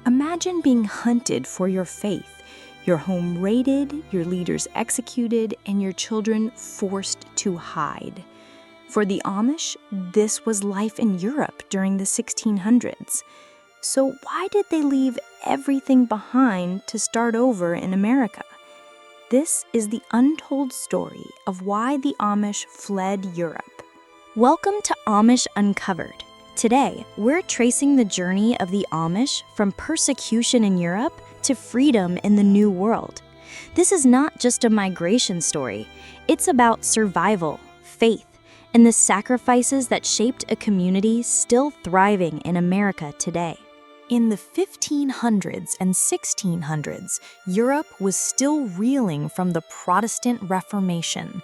Imagine being hunted for your faith, your home raided, your leaders executed, and your children forced to hide. For the Amish, this was life in Europe during the 1600s. So why did they leave everything behind to start over in America? This is the untold story of why the Amish fled Europe. Welcome to Amish Uncovered. Today, we're tracing the journey of the Amish from persecution in Europe to freedom in the New World. This is not just a migration story. It's about survival, faith, and the sacrifices that shaped a community still thriving in America today. In the 1500s and 1600s, Europe was still reeling from the Protestant Reformation.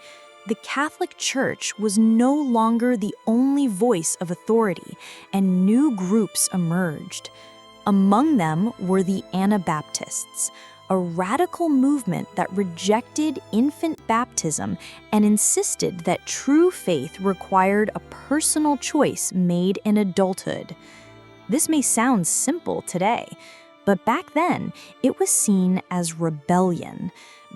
The Catholic Church was no longer the only voice of authority, and new groups emerged. Among them were the Anabaptists, a radical movement that rejected infant baptism and insisted that true faith required a personal choice made in adulthood. This may sound simple today, but back then it was seen as rebellion.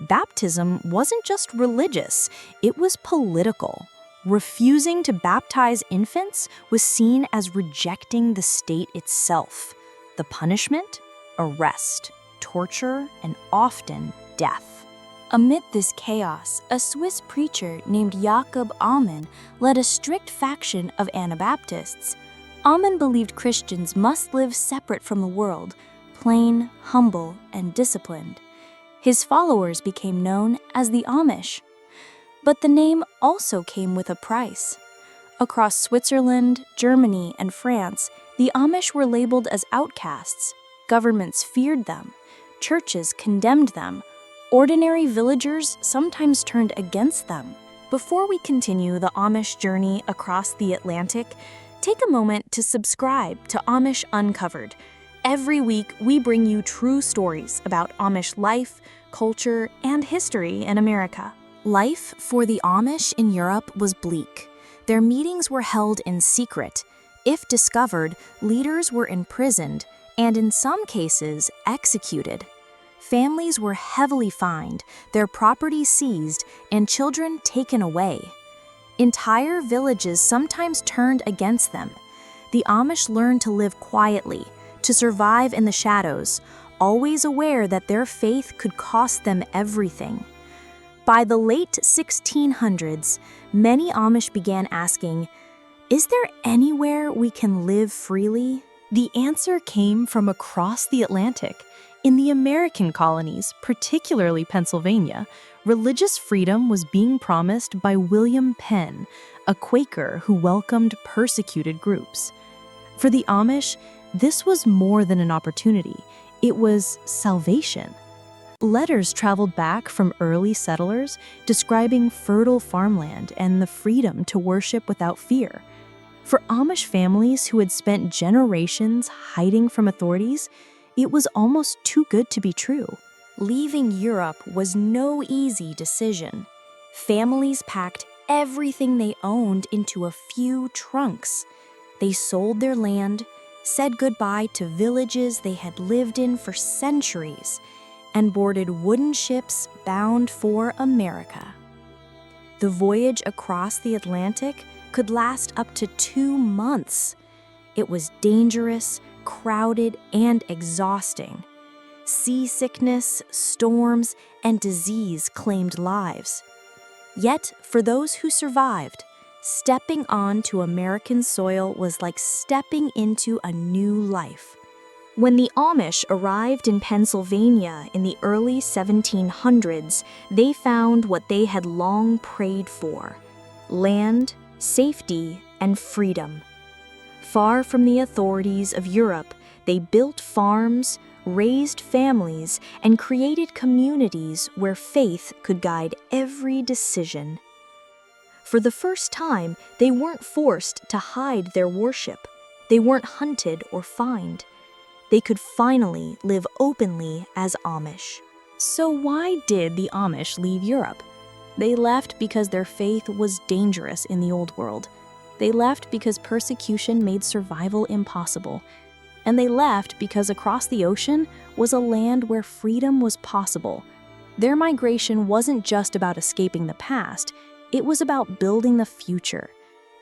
Baptism wasn't just religious, it was political. Refusing to baptize infants was seen as rejecting the state itself. The punishment? Arrest, torture, and often death. Amid this chaos, a Swiss preacher named Jakob Ammann led a strict faction of Anabaptists. Ammann believed Christians must live separate from the world, plain, humble, and disciplined. His followers became known as the Amish. But the name also came with a price. Across Switzerland, Germany, and France, the Amish were labeled as outcasts. Governments feared them. Churches condemned them. Ordinary villagers sometimes turned against them. Before we continue the Amish journey across the Atlantic, take a moment to subscribe to Amish Uncovered. Every week, we bring you true stories about Amish life, culture, and history in America. Life for the Amish in Europe was bleak. Their meetings were held in secret. If discovered, leaders were imprisoned and, in some cases, executed. Families were heavily fined, their property seized, and children taken away. Entire villages sometimes turned against them. The Amish learned to live quietly, to survive in the shadows, always aware that their faith could cost them everything. By the late 1600s, many Amish began asking, "Is there anywhere we can live freely?" The answer came from across the Atlantic. In the American colonies, particularly Pennsylvania, religious freedom was being promised by William Penn, a Quaker who welcomed persecuted groups. For the Amish, this was more than an opportunity. It was salvation. Letters traveled back from early settlers describing fertile farmland and the freedom to worship without fear. For Amish families who had spent generations hiding from authorities, it was almost too good to be true. Leaving Europe was no easy decision. Families packed everything they owned into a few trunks. They sold their land, said goodbye to villages they had lived in for centuries, and boarded wooden ships bound for America. The voyage across the Atlantic could last up to 2 months. It was dangerous, crowded, and exhausting. Seasickness, storms, and disease claimed lives. Yet, for those who survived, stepping onto American soil was like stepping into a new life. When the Amish arrived in Pennsylvania in the early 1700s, they found what they had long prayed for: land, safety, and freedom. Far from the authorities of Europe, they built farms, raised families, and created communities where faith could guide every decision. For the first time, they weren't forced to hide their worship. They weren't hunted or fined. They could finally live openly as Amish. So why did the Amish leave Europe? They left because their faith was dangerous in the Old World. They left because persecution made survival impossible. And they left because across the ocean was a land where freedom was possible. Their migration wasn't just about escaping the past, it was about building the future.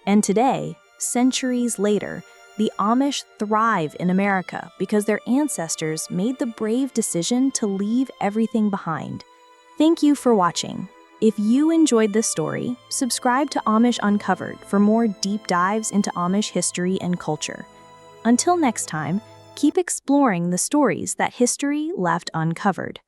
And today, centuries later, the Amish thrive in America because their ancestors made the brave decision to leave everything behind. Thank you for watching. If you enjoyed this story, subscribe to Amish Uncovered for more deep dives into Amish history and culture. Until next time, keep exploring the stories that history left uncovered.